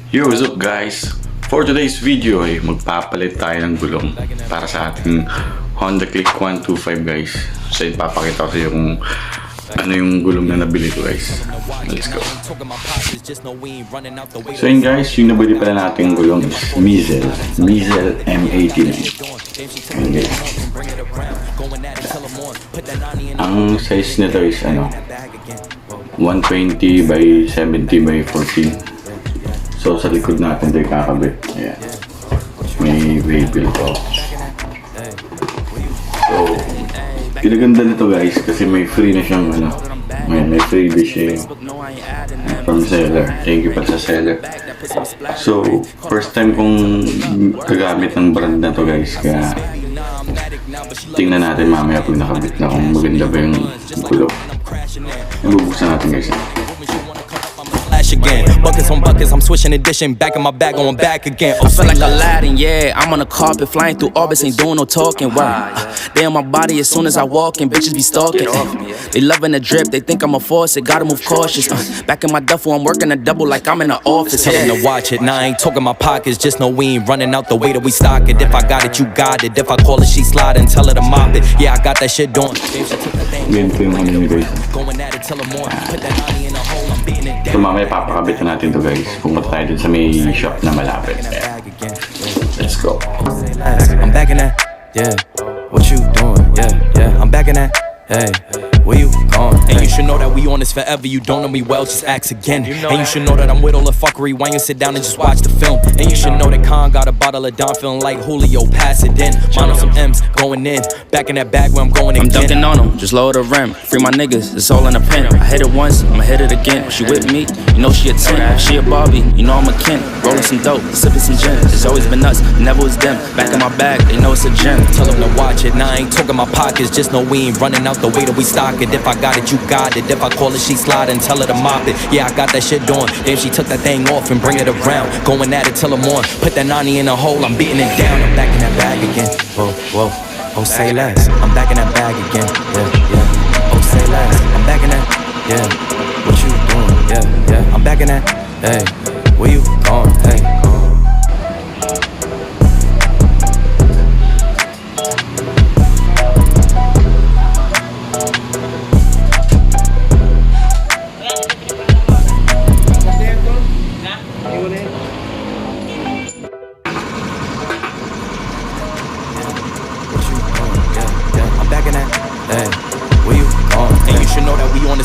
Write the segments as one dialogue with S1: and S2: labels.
S1: Yo, what's up guys? For today's video ay magpapalit tayo ng gulong para sa ating Honda Click 125 guys. So ipapakita ko sa iyo kung ano yung gulong na nabili ko guys. Let's go. So yun guys, yung nabili pala natin gulong is Mizzle M89. Okay. Ang size nito is 120 by 70 by 14. So sa likod natin ito kakabit. Ayan. May wheel to. So pinaganda nito guys kasi may free na siyang may free siya from seller. Thank you pala sa seller. So first time kong gagamit ng brand na to guys, kaya tingnan natin mamaya pag nakabit na kung maganda ba yung gulong. Bubuksan natin guys.
S2: Again, buckets on buckets, I'm switching edition, back in my bag, going back again. I feel like Aladdin, yeah. I'm on the carpet, flying through orbits, ain't doing no talking. Wow, they on my body as soon as I walk in, bitches be stalking. They loving the drip, they think I'm a force, it gotta move cautious. Back in my duffel, I'm working a double like I'm in the office. Tell them to watch it, now I ain't talking my pockets, just know we ain't running out the way that we stock it. If I got it, you got it. If I call it, she slide and tell her to mop it. Yeah, I got that shit doing. Going at it till I'm on. Put that money in a hole, I'm beating it down.
S1: So mamaya papakabit na natin to guys. Pumunta tayo dun sa may shop na malapit. Yeah. Let's go.
S2: I'm back in that. Yeah. What you doing? Yeah. I'm back in that. Hey, where you going? And you should know that we on this forever. You don't know me well, just ask again. And you should know that I'm with all the fuckery. Why you sit down and just watch the film? And you should know that Khan got a bottle of Don, feeling like Julio, pass it in. Mine on some M's, going in. Back in that bag where I'm going again. I'm dunking on them, just lower the rim. Free my niggas, it's all in a pen. I hit it once, I'ma hit it again. She with me, you know she a 10. She a Barbie, you know I'm a Ken. Rolling some dope, sipping some gin. It's always been us, never was them. Back in my bag, they know it's a gem. Tell them to watch it, now I ain't talking my pockets. Just know we ain't running out the way that we stock it. If I got it, you got it. If I call it, she slide and tell her to mop it. Yeah, I got that shit doing. Then she took that thing off and bring it around. Going at it till I'm on. Put that 90 in a hole, I'm beating it down. I'm back in that bag again. Whoa. Oh, say less. I'm back in that bag again. Yeah. Oh, say less. I'm back in that. Yeah. What you doing? Yeah. I'm back in that. Hey, where you going? Hey.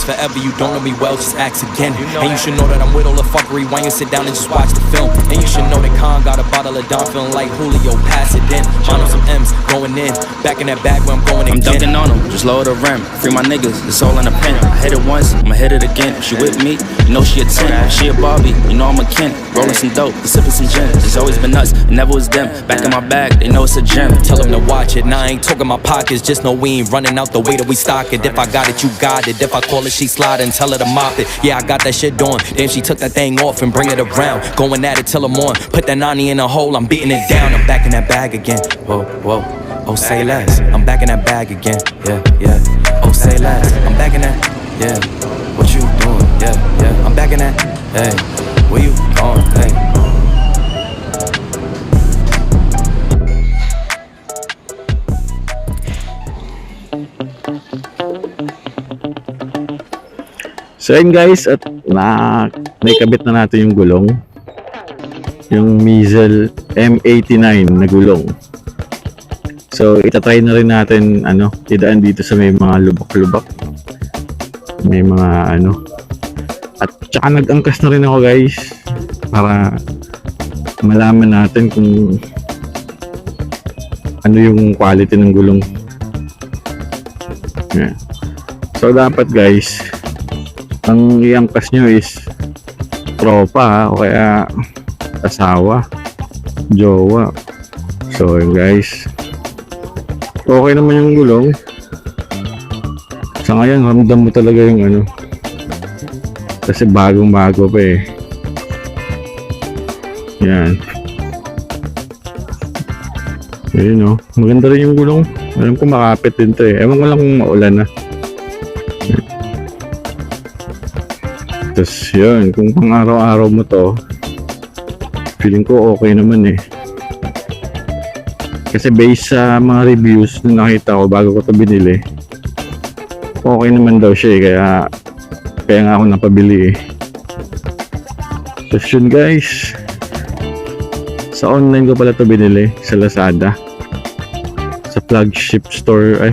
S2: Forever, you don't know me well, just ask again. And you should know that I'm with all the fuckery. Why you sit down and just watch the film? And you should know that Khan got a bottle of Don, feeling like Julio, pass it in. Mine on some M's, going in. Back in that bag where I'm going again. I'm dunking on them, just lower the rim. Free my niggas, it's all in a pen. I hit it once, I'ma hit it again. She with me, you know she a 10. She a Barbie, you know I'm a Ken. Rolling some dope, sipping some gin. It's always been us, it never was them. Back in my bag, they know it's a gem. Tell them to watch it, now I ain't talking my pockets. Just know we ain't running out the way that we stock it. If I got it, you got it. If I call it, she slide and tell her to mop it. Yeah, I got that shit doing. Then she took that thing off and bring it around. Going at it till I'm on. Put that 90 in a hole, I'm beating it down. I'm back in that bag again. Whoa. Oh, say less. I'm back in that bag again. Yeah. Oh, say less. I'm back in that. Yeah. What you doing? Yeah. I'm back in that. Hey, where you going? Hey.
S3: So yun guys, at naikabit na natin yung gulong, yung Mizzle M89 na gulong. So itatry na rin natin idaan dito sa may mga lubak-lubak, may mga at saka nag-angkas na rin ako guys para malaman natin kung ano yung quality ng gulong. Yeah. So dapat guys, ang iangkas nyo is tropa o kaya asawa, jowa. So yun guys, okay naman yung gulong. Sa ngayon ramdam mo talaga yung kasi bagong bago pa eh. Yan. Ayun maganda rin yung gulong. Alam ko makapit din to eh. Ewan ko lang kung maulan na. Tapos yun, kung pang araw-araw mo to, feeling ko okay naman eh. Kasi based sa mga reviews na nakita ko bago ko to binili, okay naman daw siya eh, kaya nga ako napabili eh. Tapos yun guys, sa online ko pala to binili, sa Lazada, sa flagship store. Ay,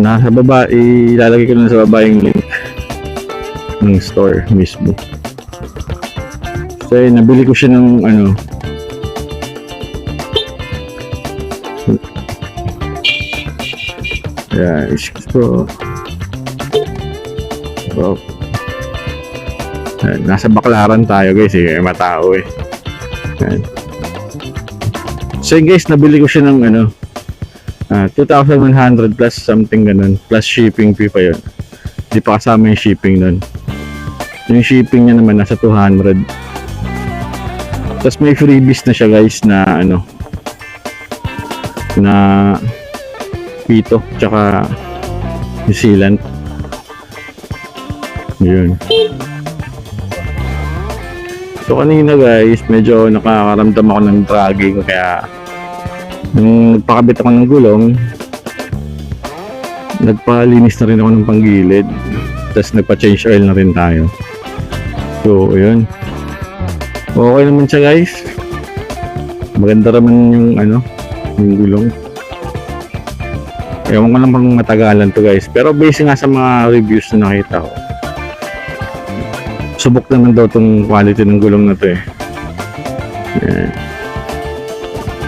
S3: nasa baba, ilalagay ko lang sa baba yung link ng store mismo. So yun, nabili ko siya ng ano, so nasa Baklaran tayo guys eh, matao eh. So guys, nabili ko siya ng ano, 2,100 plus something ganun, plus shipping fee pa yun. Di pa kasama yung shipping nun. Yung shipping niya naman nasa 200. Tapos may freebies na siya guys na ano, na pito tsaka New Zealand. Yun. So kanina guys, medyo nakakaramdam ako ng dragging, kaya nung nagpakabit ako ng gulong, nagpalinis na rin ako ng panggilid, tapos nagpa-change oil na rin tayo. So yun, okay naman siya guys. Maganda naman yung ano, yung gulong. Ewan ko lang pang matagalan to guys, pero base nga sa mga reviews na nakita ko, subok naman daw tong quality ng gulong na to eh. Yeah.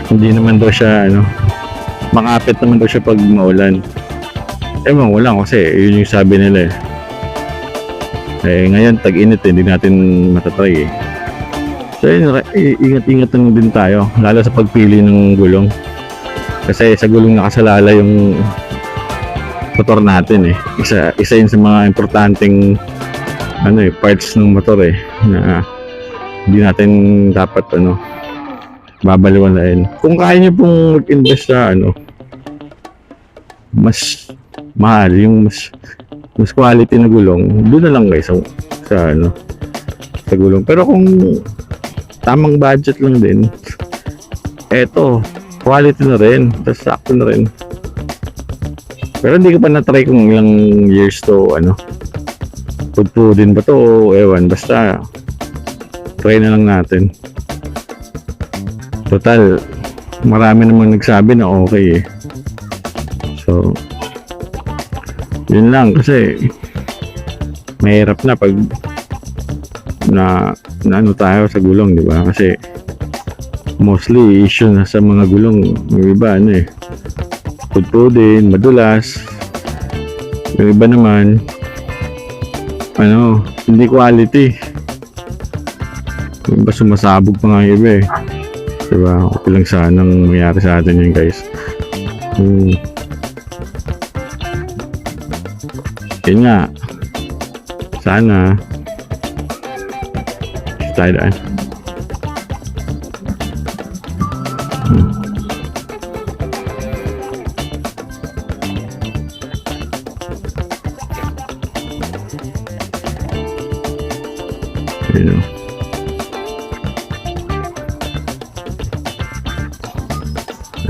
S3: Hindi naman daw siya ano, makapit naman daw siya pag maulan. Ewan ko lang kasi yun yung sabi nila eh. Ngayon tag-init eh, hindi natin matatry eh. So yun, ingat-ingat lang din tayo, lalo sa pagpili ng gulong. Kasi sa gulong nakasalala yung motor natin eh. Isa yun sa mga importanteng ano eh, parts ng motor eh, na hindi natin dapat ano, babaliwalain. Kung kaya nyo pong mag-invest sa ano, mas mahal, yung mas quality na gulong, doon na lang guys sa ano, sa gulong. Pero kung tamang budget lang din, eto, quality na rin, tapos sakto na rin. Pero hindi ko pa na-try kung ilang years to ano, pudpudin ba to o ewan, basta try na lang natin. Total, marami namang nagsabi na okay eh. So yun lang, kasi mahirap na pag na ano tayo sa gulong, di ba? Kasi mostly issue na sa mga gulong, yung iba ano eh, pudpudin, madulas. Yung iba naman ano, hindi quality. Yung iba sumasabog pa nga yung iba eh, diba? Okay lang sanang mangyari sa atin yun guys. Yun nga, sana tayo daan.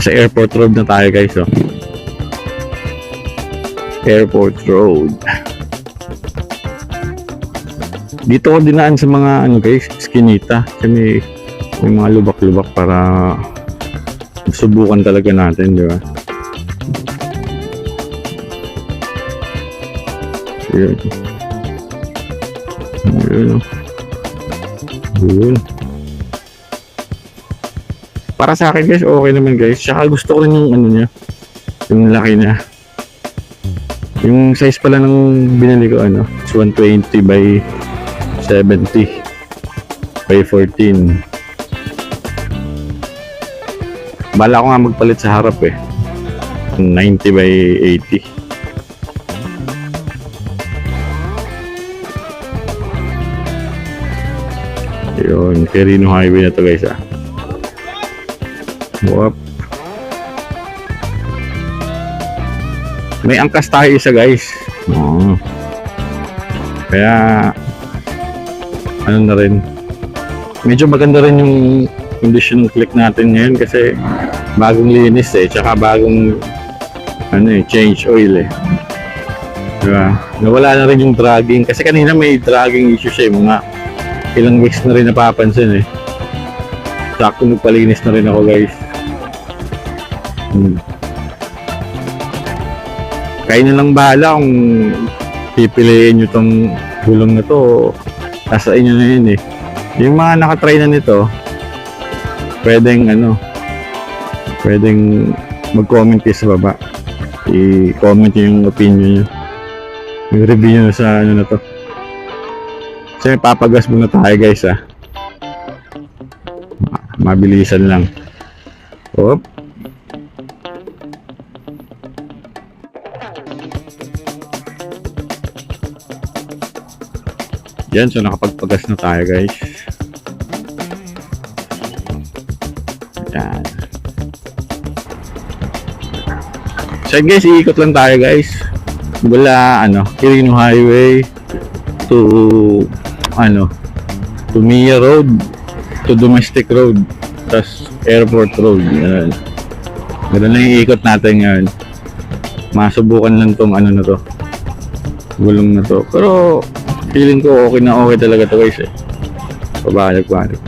S3: Sa airport road na tayo guys, oh. Airport road. Dito ko dinaan sa mga ano guys, skinita. Kasi may mga lubak-lubak para subukan talaga natin, di ba? Yun. Yun, oh. Yun. Para sa akin guys, okay naman guys. Tsaka gusto ko rin yung ano niya, yung laki niya. Yung size pala ng binili ko ano, is 120 by 70 by 14. Bala ko nga magpalit sa harap eh, 90 by 80. Yun, Quirino Highway na to guys ah. Whoop. May angkas tayo isa guys. Oh. Kaya ano na rin, medyo maganda rin yung condition ng click natin ngayon kasi bagong linis eh, tsaka bagong change oil eh. Diba? Nawala na rin yung dragging kasi kanina may dragging issues eh, mga ilang weeks na rin napapansin eh. Sakto nagpalinis na rin ako guys. Kayo na lang bahala kung pipiliin nyo tong gulong na to, nasa inyo na yun eh. Yung mga nakatry na nito, pwedeng mag-comment kayo sa baba. I-comment yung opinion nyo, yung review nyo sa na to. Kasi papagas muna tayo guys ah. Mabilisan lang. Op. Yan, so nakapagpagas na tayo guys. Yan. So guys, iikot lang tayo guys. Mula Quirino Highway to to Mia Road to Domestic Road tas Airport Road. Yan. Ganun lang yung ikot natin ngayon. Masubukan lang tong na to, gulong na to. Pero feeling ko okay na okay talaga to guys eh. Pabalik-balik.